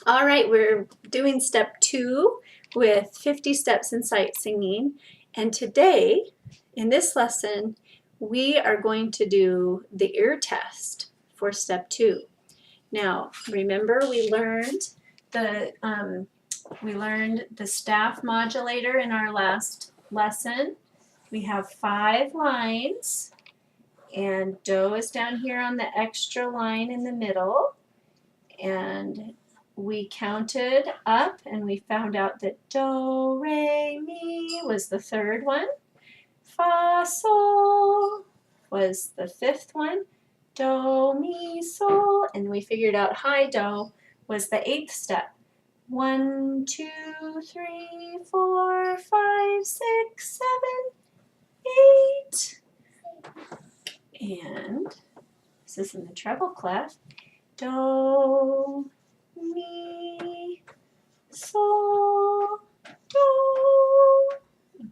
All right, we're doing step 2 with 50 steps in sight singing. And today, in this lesson, we are going to do the ear test for step 2. Now, remember we learned the staff modulator in our last lesson. We have 5 lines, and do is down here on the extra line in the middle. And we counted up and we found out that do, re, mi was the 3rd one. Fa, sol was the 5th one. Do, mi, sol. And we figured out high do was the 8th step. 1, 2, 3, 4, 5, 6, 7, 8. And this is in the treble clef. Do, mi, sol, do.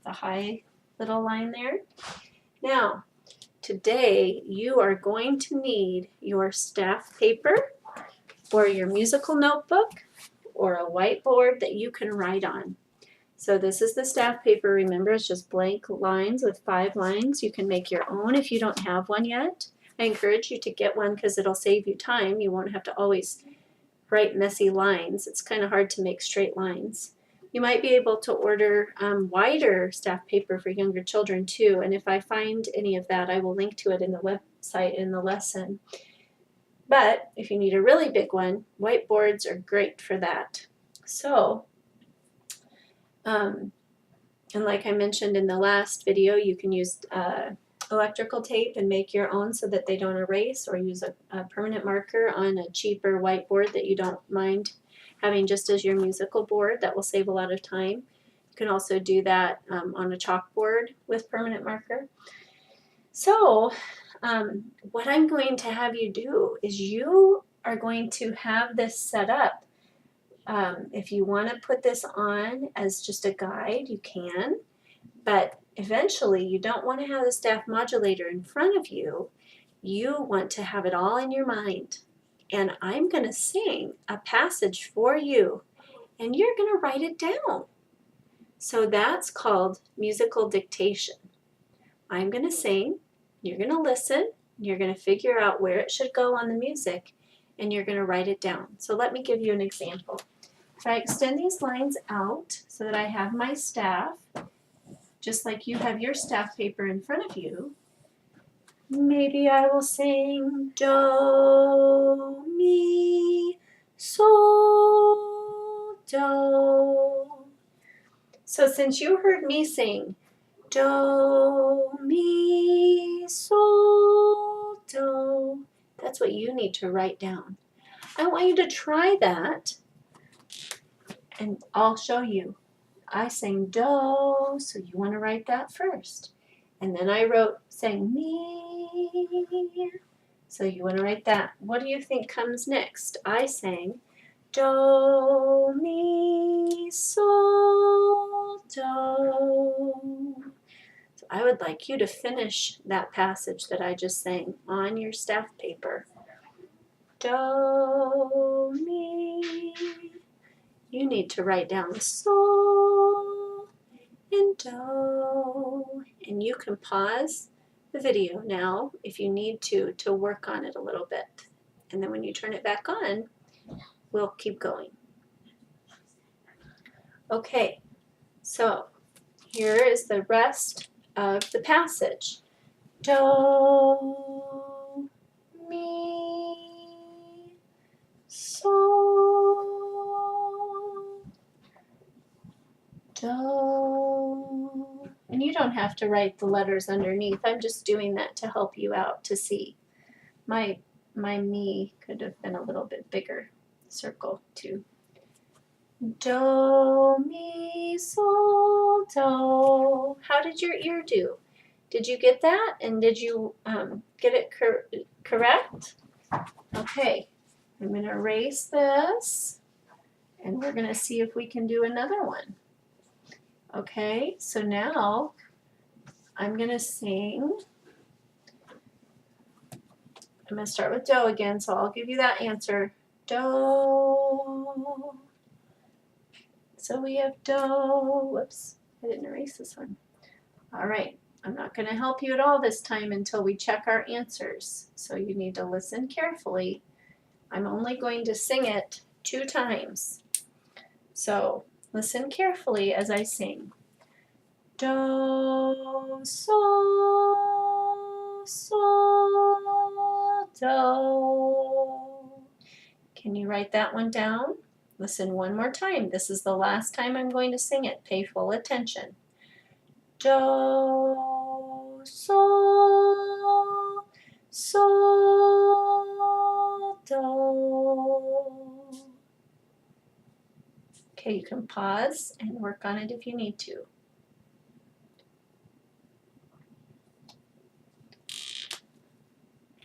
The high little line there. Now, today you are going to need your staff paper or your musical notebook or a whiteboard that you can write on. So this is the staff paper. Remember, it's just blank lines with 5 lines. You can make your own if you don't have one yet. I encourage you to get one because it'll save you time. You won't have to always write messy lines. It's kind of hard to make straight lines. You might be able to order wider staff paper for younger children too, and if I find any of that, I will link to it in the website in the lesson. But if you need a really big one, whiteboards are great for that. So, and like I mentioned in the last video, you can use electrical tape and make your own so that they don't erase, or use a permanent marker on a cheaper whiteboard that you don't mind having just as your musical board. That will save a lot of time. You can also do that on a chalkboard with permanent marker. So what I'm going to have you do is you are going to have this set up. If you want to put this on as just a guide, you can, but eventually you don't want to have the staff modulator in front of you. You want to have it all in your mind. And I'm going to sing a passage for you, and you're going to write it down. So that's called musical dictation. I'm going to sing, you're going to listen, you're going to figure out where it should go on the music, and you're going to write it down. So let me give you an example. If I extend these lines out so that I have my staff, just like you have your staff paper in front of you, maybe I will sing do, mi, sol, do. So since you heard me sing do, mi, sol, do, that's what you need to write down. I want you to try that, and I'll show you. I sang do, so you want to write that first. And then I sang mi, so you want to write that. What do you think comes next? I sang do, mi, sol, do. So I would like you to finish that passage that I just sang on your staff paper. Do, mi. You need to write down sol and do, and you can pause the video now if you need to work on it a little bit. And then when you turn it back on, we'll keep going. Okay, so here is the rest of the passage. Do, mi, sol, do. And you don't have to write the letters underneath. I'm just doing that to help you out to see. My mi could have been a little bit bigger. Circle too. Do, mi, sol, do. How did your ear do? Did you get that? And did you get it correct? Okay, I'm going to erase this, and we're going to see if we can do another one. Okay, so now I'm going to sing. I'm going to start with do again, so I'll give you that answer. Do, do. So we have do. Whoops, I didn't erase this one. All right, I'm not going to help you at all this time until we check our answers. So you need to listen carefully. I'm only going to sing it 2 times. So listen carefully as I sing. Do, sol, sol, do. Can you write that one down? Listen one more time. This is the last time I'm going to sing it. Pay full attention. Do, sol, sol, do. Okay, you can pause and work on it if you need to.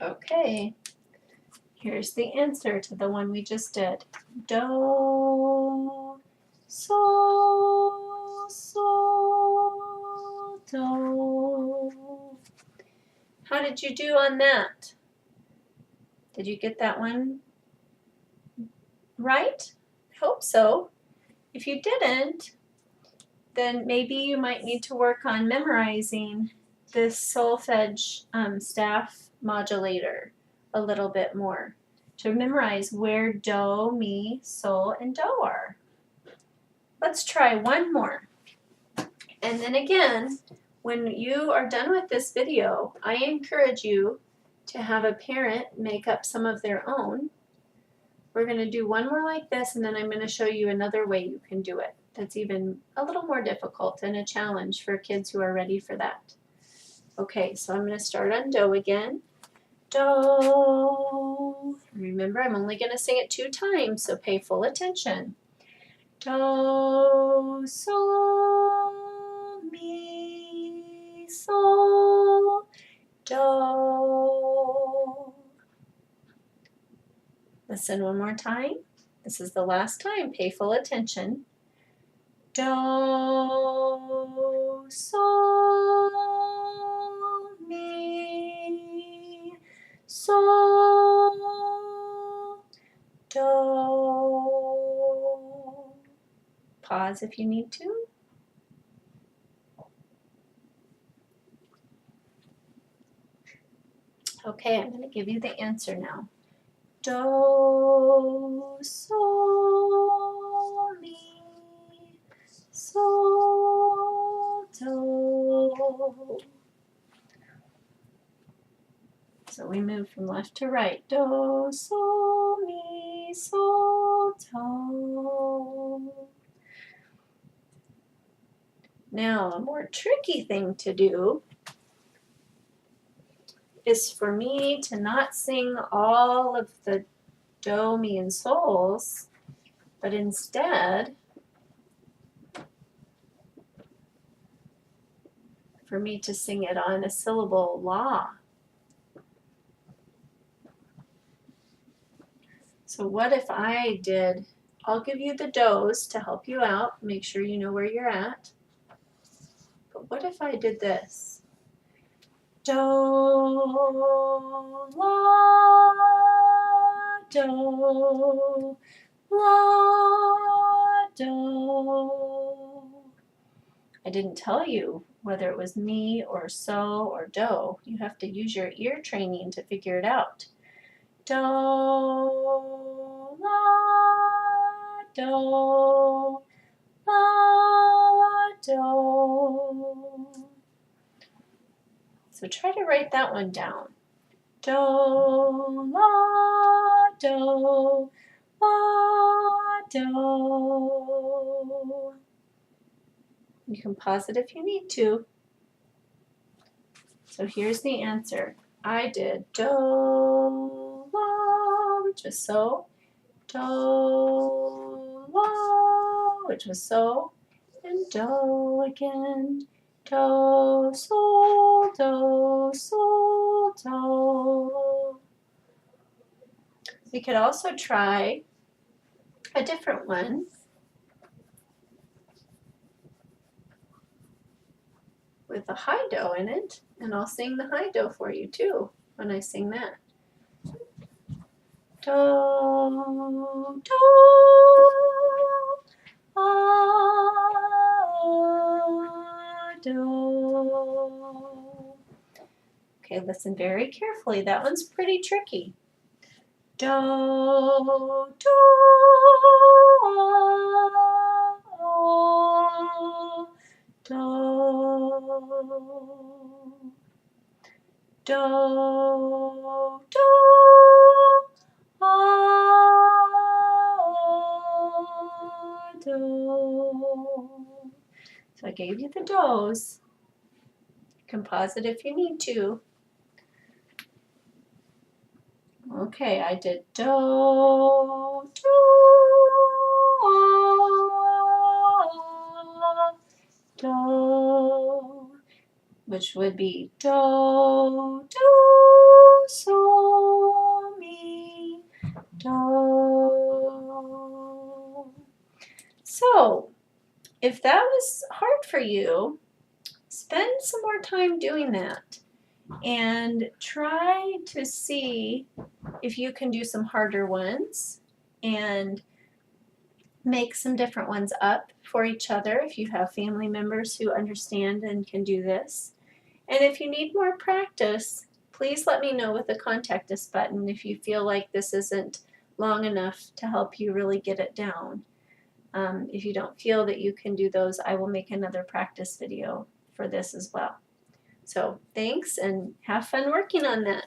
Okay, here's the answer to the one we just did. Do, sol, sol, do. How did you do on that? Did you get that one right? I hope so. If you didn't, then maybe you might need to work on memorizing this solfege staff modulator a little bit more to memorize where do, mi, sol, and do are. Let's try one more. And then again, when you are done with this video, I encourage you to have a parent make up some of their own. We're going to do one more like this, and then I'm going to show you another way you can do it that's even a little more difficult and a challenge for kids who are ready for that. Okay, so I'm going to start on do again. Do. Remember, I'm only going to sing it 2 times, so pay full attention. Do, sol, mi, sol, do. Listen one more time. This is the last time. Pay full attention. Do, sol, mi, sol, do. Pause if you need to. Okay, I'm going to give you the answer now. Do, sol, mi, sol, do. So we move from left to right. Do, sol, mi, sol, do. Now, a more tricky thing to do is for me to not sing all of the do, mi, and sols, but instead for me to sing it on a syllable la. So what if I did, I'll give you the do's to help you out, make sure you know where you're at. But what if I did this? Do, la, do, la, do. I didn't tell you whether it was mi or so or do. You have to use your ear training to figure it out. Do, la, do, la, do. So try to write that one down. Do, la, do, la, do. You can pause it if you need to. So here's the answer. I did do, la, which was so, do, la, which was so, and do again. Do, sol, do, sol, do. We could also try a different one with a high do in it, and I'll sing the high do for you too when I sing that. do, do, do. Okay, listen very carefully. That one's pretty tricky. Do, do, do, do, do, do. So I gave you the do's. You can pause it if you need to. Okay, I did do, do, which would be do, do, so, mi, do. So, if that was hard for you, spend some more time doing that and try to see if you can do some harder ones and make some different ones up for each other if you have family members who understand and can do this. And if you need more practice, please let me know with the contact us button if you feel like this isn't long enough to help you really get it down. If you don't feel that you can do those, I will make another practice video for this as well. So thanks and have fun working on that.